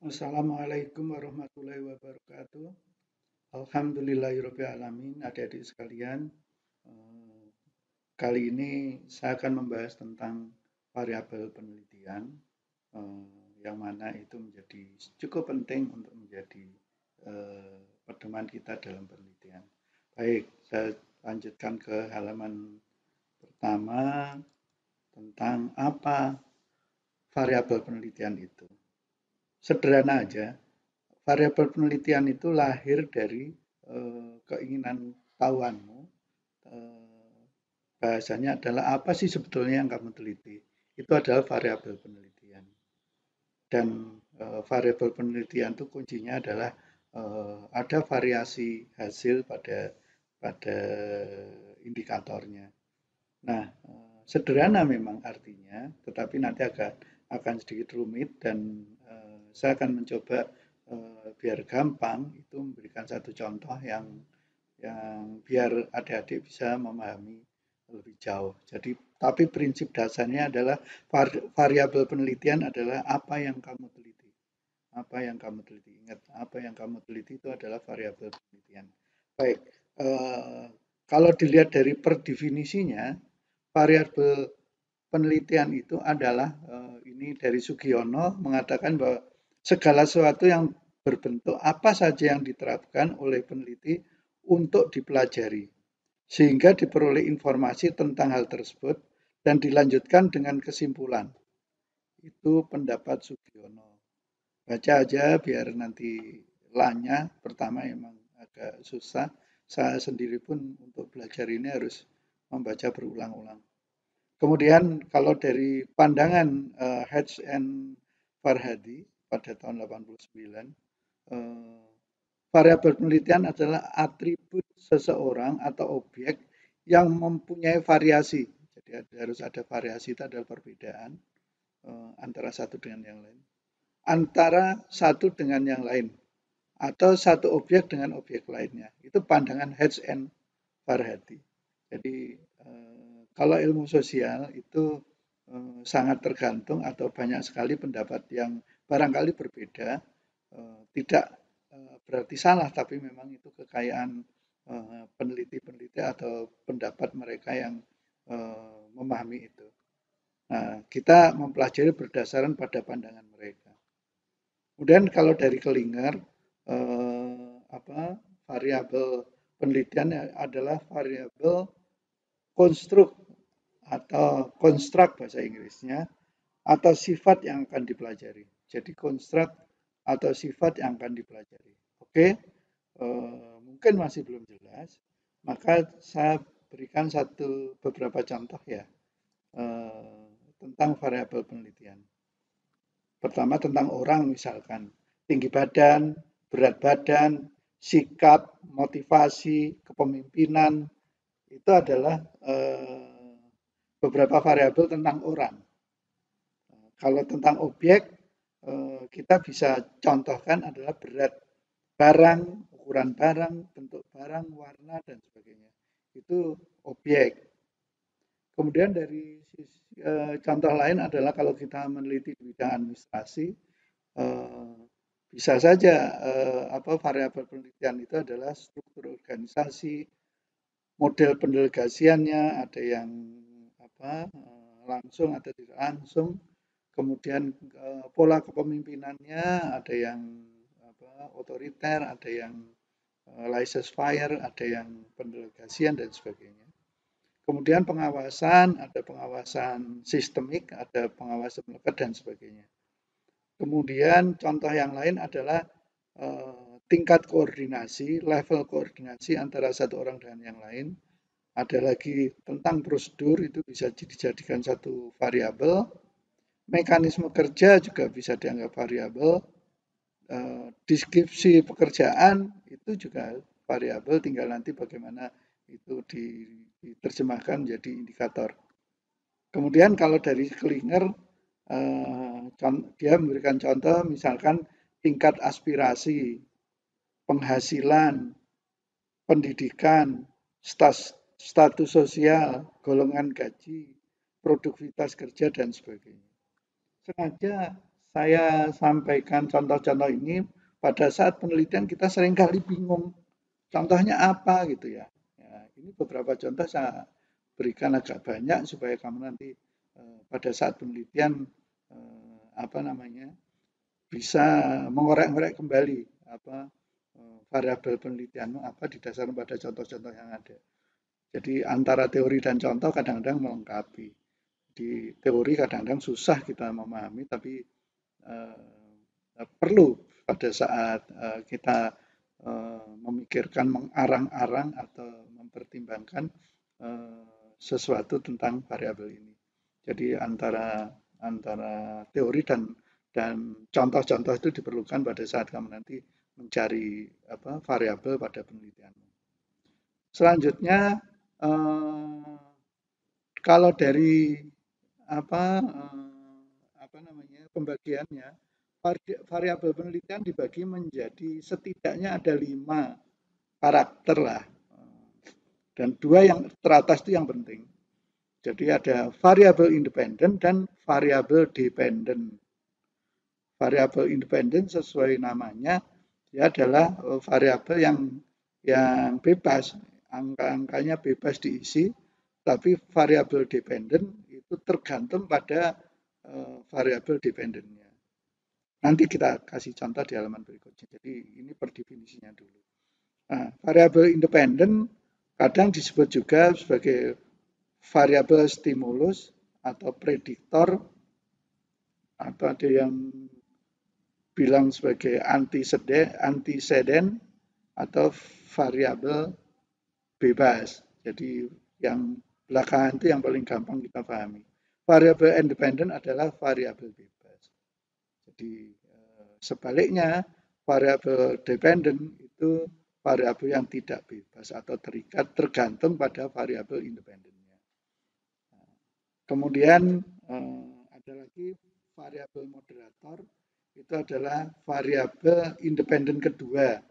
Assalamualaikum warahmatullahi wabarakatuh. Alhamdulillahirabbil alamin. Adik-adik sekalian, eh, kali ini saya akan membahas tentang variabel penelitian, yang mana itu menjadi cukup penting untuk menjadi pedoman kita dalam penelitian. Baik, saya lanjutkan ke halaman pertama tentang apa variabel penelitian itu. Sederhana aja, variabel penelitian itu lahir dari keinginan tahuanmu. Eh, Bahasanya adalah apa sih sebetulnya yang kamu teliti? Itu adalah variabel penelitian. Dan variabel penelitian itu kuncinya adalah ada variasi hasil pada indikatornya. Nah, sederhana memang artinya, tetapi nanti akan sedikit rumit dan saya akan mencoba biar gampang itu memberikan satu contoh yang biar adik-adik bisa memahami lebih jauh. Jadi, tapi prinsip dasarnya adalah variabel penelitian adalah apa yang kamu teliti. Apa yang kamu teliti. Ingat, apa yang kamu teliti itu adalah variabel penelitian. Baik, eh, kalau dilihat dari per definisinya, variabel penelitian itu adalah ini dari Sugiono mengatakan bahwa segala sesuatu yang berbentuk apa saja yang diterapkan oleh peneliti untuk dipelajari sehingga diperoleh informasi tentang hal tersebut dan dilanjutkan dengan kesimpulan. Itu pendapat Sugiono. Baca aja biar nanti lanya pertama emang agak susah. Saya sendiri pun untuk belajar ini harus membaca berulang-ulang. Kemudian kalau dari pandangan Hedge and Farhadi pada tahun 89, eh, variabel penelitian adalah atribut seseorang atau objek yang mempunyai variasi. Jadi harus ada variasi, itu adalah perbedaan antara satu dengan yang lain. Antara satu dengan yang lain atau satu objek dengan objek lainnya. Itu pandangan Hedge and Farhadi. Jadi kalau ilmu sosial itu sangat tergantung atau banyak sekali pendapat yang barangkali berbeda, tidak berarti salah, tapi memang itu kekayaan peneliti-peneliti atau pendapat mereka yang memahami itu. Nah, kita mempelajari berdasarkan pada pandangan mereka. Kemudian kalau dari Kellinger, variabel penelitian adalah variabel konstruk atau konstruk bahasa Inggrisnya atau sifat yang akan dipelajari. Jadi konstruk atau sifat yang akan dipelajari. Oke, mungkin masih belum jelas, maka saya berikan beberapa contoh ya tentang variabel penelitian. Pertama tentang orang misalkan, tinggi badan, berat badan, sikap, motivasi, kepemimpinan, itu adalah beberapa variabel tentang orang. Kalau tentang objek, kita bisa contohkan adalah berat barang, ukuran barang, bentuk barang, warna, dan sebagainya. Itu objek. Kemudian dari contoh lain adalah kalau kita meneliti di bidang administrasi, eh, bisa saja variabel penelitian itu adalah struktur organisasi, model pendelegasiannya, ada yang langsung atau tidak langsung, kemudian pola kepemimpinannya, ada yang otoriter, ada yang laissez-faire, ada yang pendelegasian dan sebagainya. Kemudian pengawasan, ada pengawasan sistemik, ada pengawasan melekat dan sebagainya. Kemudian contoh yang lain adalah tingkat koordinasi, level koordinasi antara satu orang dengan yang lain. Ada lagi tentang prosedur, itu bisa dijadikan satu variabel. Mekanisme kerja juga bisa dianggap variabel. Deskripsi pekerjaan itu juga variabel, tinggal nanti bagaimana itu diterjemahkan menjadi indikator. Kemudian kalau dari Klinger, dia memberikan contoh misalkan tingkat aspirasi, penghasilan, pendidikan, status sosial, golongan gaji, produktivitas kerja, dan sebagainya. Sengaja saya sampaikan contoh-contoh ini pada saat penelitian kita seringkali bingung contohnya apa gitu ya. Ya, ini beberapa contoh saya berikan agak banyak supaya kamu nanti pada saat penelitian apa namanya bisa mengorek-ngorek kembali apa variabel penelitianmu apa didasarkan pada contoh-contoh yang ada. Jadi antara teori dan contoh kadang-kadang melengkapi. Di teori kadang-kadang susah kita memahami, tapi perlu pada saat kita memikirkan, mengarang-arang atau mempertimbangkan sesuatu tentang variabel ini. Jadi antara antara teori dan contoh-contoh itu diperlukan pada saat kamu nanti mencari apa variabel pada penelitian. Selanjutnya kalau dari apa namanya pembagiannya, variabel penelitian dibagi menjadi setidaknya ada 5 karakter lah. Dan 2 yang teratas itu yang penting. Jadi ada variabel independen dan variabel dependen. Variabel independen sesuai namanya dia adalah variabel yang bebas, angka-angkanya bebas diisi, tapi variabel dependen itu tergantung pada variabel dependennya. Nanti kita kasih contoh di halaman berikutnya. Jadi ini per definisinya dulu. Nah, variabel independen kadang disebut juga sebagai variabel stimulus atau prediktor, atau ada yang bilang sebagai antiseden atau variabel bebas. Jadi yang belakangan itu yang paling gampang kita pahami. Variabel independen adalah variabel bebas. Jadi sebaliknya variabel dependen itu variabel yang tidak bebas atau terikat tergantung pada variabel independennya. Kemudian ada lagi variabel moderator, itu adalah variabel independen kedua.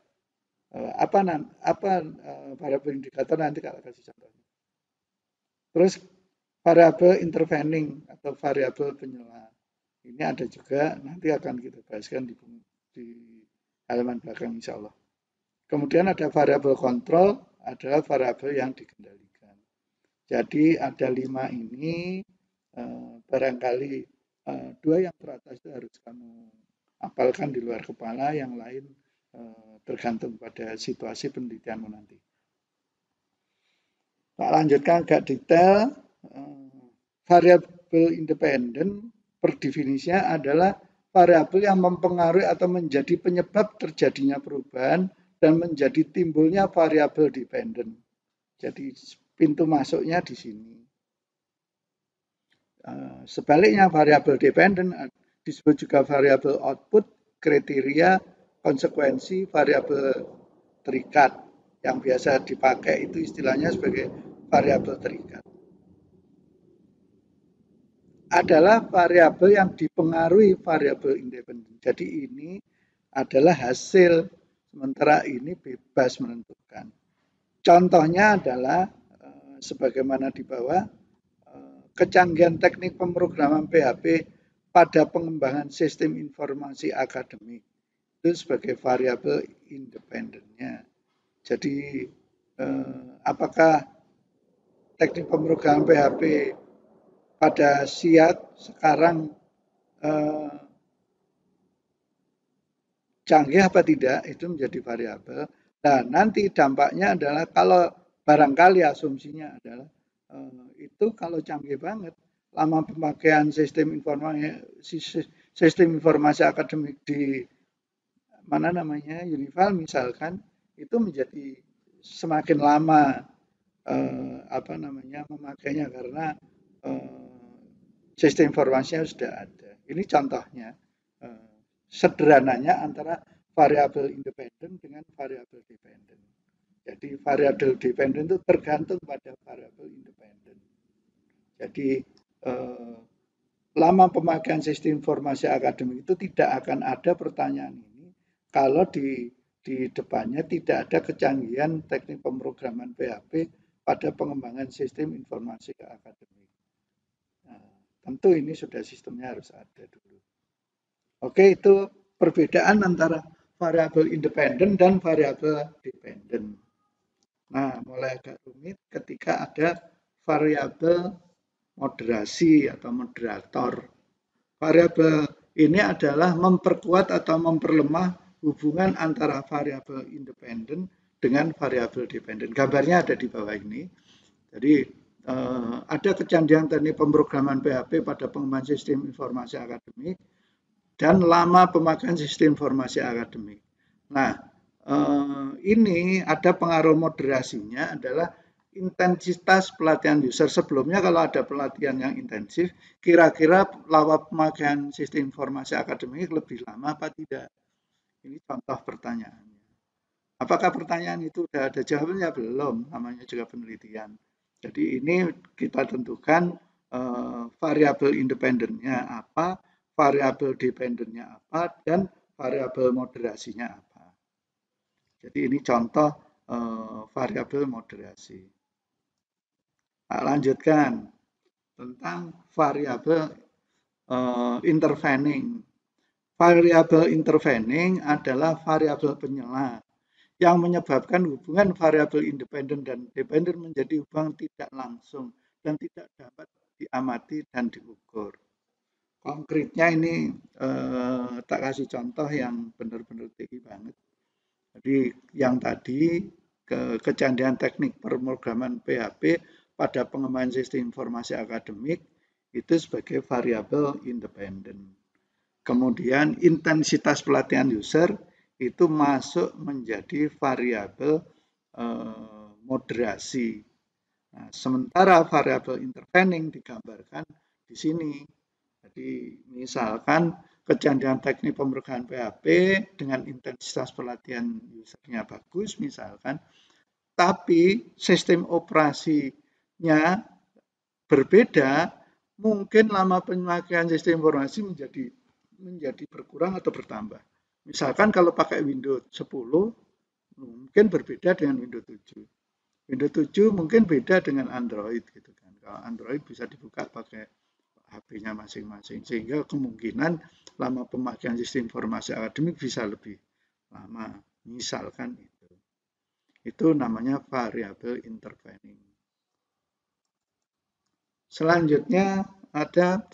Apa variabel indikator nanti kalau kasih contohnya. Terus variabel intervening atau variabel penyela. Ini ada juga, nanti akan kita bahaskan di halaman belakang insya Allah. Kemudian ada variabel kontrol, adalah variabel yang dikendalikan. Jadi ada 5 ini, barangkali 2 yang teratas itu harus kamu apalkan di luar kepala, yang lain tergantung pada situasi penelitianmu nanti. Pak lanjutkan agak detail, variabel independen per definisinya adalah variabel yang mempengaruhi atau menjadi penyebab terjadinya perubahan dan menjadi timbulnya variabel dependen. Jadi pintu masuknya di sini. Sebaliknya variabel dependen disebut juga variabel output, kriteria, konsekuensi, variabel terikat. Yang biasa dipakai itu istilahnya sebagai variabel terikat. Adalah variabel yang dipengaruhi variabel independen. Jadi ini adalah hasil, sementara ini bebas menentukan. Contohnya adalah sebagaimana di bawah, kecanggihan teknik pemrograman PHP pada pengembangan sistem informasi akademik itu sebagai variabel independennya. Jadi apakah teknik pemrograman PHP pada SIAT sekarang canggih apa tidak itu menjadi variabel. Nah, nanti dampaknya adalah kalau barangkali asumsinya adalah itu kalau canggih banget, lama pemakaian sistem informasi akademik di mana namanya Unival misalkan, itu menjadi semakin lama apa namanya memakainya karena sistem informasinya sudah ada. Ini contohnya sederhananya antara variabel independen dengan variabel dependen. Jadi variabel dependen itu tergantung pada variabel independen. Jadi lama pemakaian sistem informasi akademik itu tidak akan ada pertanyaan ini kalau di depannya tidak ada kecanggihan teknik pemrograman PHP pada pengembangan sistem informasi akademik. Nah, tentu ini sudah sistemnya harus ada dulu. Oke, itu perbedaan antara variabel independen dan variabel dependen. Nah, mulai agak rumit ketika ada variabel moderasi atau moderator. Variabel ini adalah memperkuat atau memperlemah hubungan antara variabel independen dengan variabel dependen. Gambarnya ada di bawah ini. Jadi ada kecanggihan teknik pemrograman PHP pada pengembangan sistem informasi akademik dan lama pemakaian sistem informasi akademik. Nah, ini ada pengaruh moderasinya adalah intensitas pelatihan user. Sebelumnya kalau ada pelatihan yang intensif, kira-kira lama pemakaian sistem informasi akademik lebih lama apa tidak? Ini contoh pertanyaannya. Apakah pertanyaan itu sudah ada jawabannya? Belum, namanya juga penelitian. Jadi ini kita tentukan variabel independennya apa, variabel dependennya apa, dan variabel moderasinya apa. Jadi ini contoh variabel moderasi. Nah, lanjutkan tentang variabel intervening. Variabel intervening adalah variabel penyela yang menyebabkan hubungan variabel independen dan dependen menjadi hubungan tidak langsung dan tidak dapat diamati dan diukur. Konkretnya ini tak kasih contoh yang benar-benar tinggi banget. Jadi yang tadi kecanggihan teknik pemrograman PHP pada pengembangan sistem informasi akademik itu sebagai variabel independen. Kemudian intensitas pelatihan user itu masuk menjadi variabel moderasi. Nah, sementara variabel intervening digambarkan di sini. Jadi misalkan kecanggihan teknik pemrograman PHP dengan intensitas pelatihan usernya bagus misalkan, tapi sistem operasinya berbeda, mungkin lama pemakaian sistem informasi menjadi berkurang atau bertambah. Misalkan kalau pakai Windows 10 mungkin berbeda dengan Windows 7. Windows 7 mungkin beda dengan Android gitu kan. Kalau Android bisa dibuka pakai HP-nya masing-masing sehingga kemungkinan lama pemakaian sistem informasi akademik bisa lebih lama. Misalkan itu. Itu namanya variabel intervening. Selanjutnya ada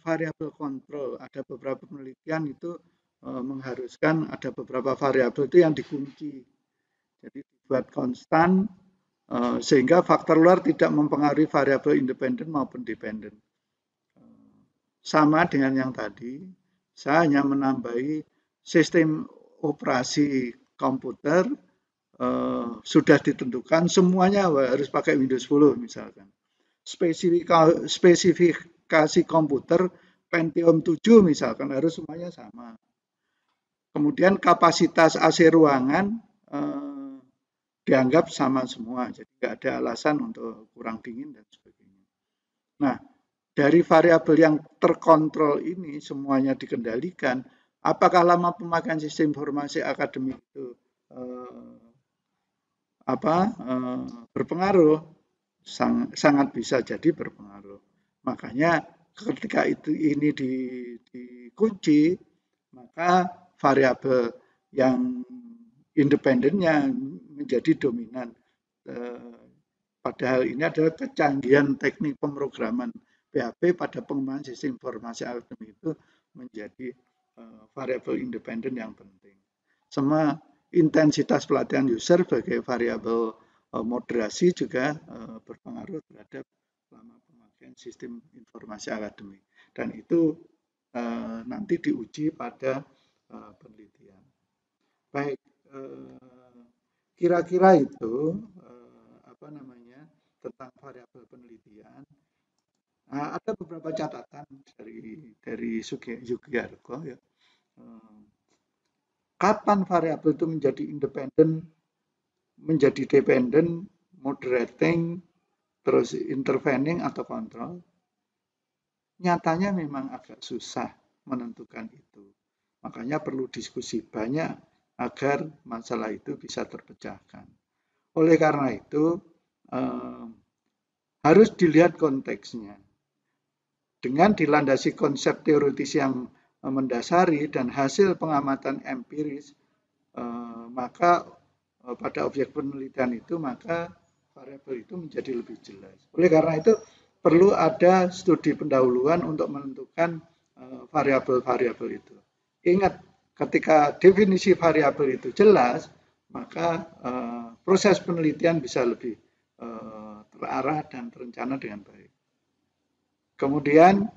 variabel kontrol. Ada beberapa penelitian itu mengharuskan ada beberapa variabel itu yang dikunci. Jadi dibuat konstan sehingga faktor luar tidak mempengaruhi variabel independen maupun dependen. Sama dengan yang tadi, saya hanya menambahi sistem operasi komputer sudah ditentukan semuanya harus pakai Windows 10 misalkan. Spesifikasi komputer Pentium 7 misalkan harus semuanya sama. Kemudian kapasitas AC ruangan dianggap sama semua, jadi nggak ada alasan untuk kurang dingin dan sebagainya. Nah, dari variabel yang terkontrol ini semuanya dikendalikan, apakah lama pemakaian sistem informasi akademik itu berpengaruh? Sangat bisa jadi berpengaruh. Makanya ketika ini dikunci, maka variabel yang independennya menjadi dominan. Padahal ini adalah kecanggihan teknik pemrograman PHP pada pengembangan sistem informasi akademik itu menjadi variabel independen yang penting. Sama intensitas pelatihan user sebagai variabel moderasi juga berpengaruh terhadap lama pemakaian sistem informasi akademik. Dan itu nanti diuji pada penelitian. Baik, kira-kira itu tentang variabel penelitian. Nah, ada beberapa catatan dari Sugiharto ya. Kapan variabel itu menjadi independen, menjadi dependen, moderating, terus intervening atau kontrol? Nyatanya memang agak susah menentukan itu. Makanya perlu diskusi banyak agar masalah itu bisa terpecahkan. Oleh karena itu, harus dilihat konteksnya. dengan dilandasi konsep teoritis yang mendasari dan hasil pengamatan empiris, maka pada objek penelitian itu maka variabel itu menjadi lebih jelas. Oleh karena itu perlu ada studi pendahuluan untuk menentukan variabel-variabel itu. Ingat, ketika definisi variabel itu jelas, maka proses penelitian bisa lebih terarah dan terencana dengan baik. Kemudian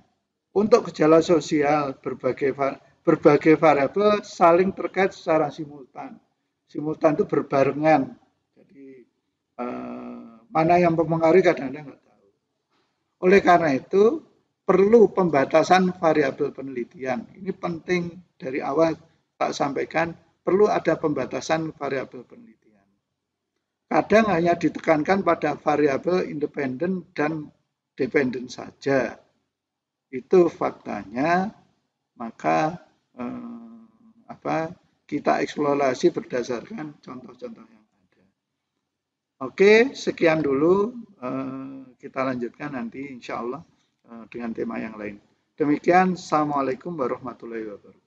untuk gejala sosial berbagai variabel saling terkait secara simultan. Simultan itu berbarengan. Jadi mana yang mempengaruhi kadang-kadang nggak tahu. Oleh karena itu perlu pembatasan variabel penelitian. Ini penting dari awal tak sampaikan, perlu ada pembatasan variabel penelitian. Kadang hanya ditekankan pada variabel independen dan dependen saja. Itu faktanya, maka kita eksplorasi berdasarkan contoh-contoh yang ada. Oke, sekian dulu. Kita lanjutkan nanti insya Allah dengan tema yang lain. Demikian, Assalamualaikum warahmatullahi wabarakatuh.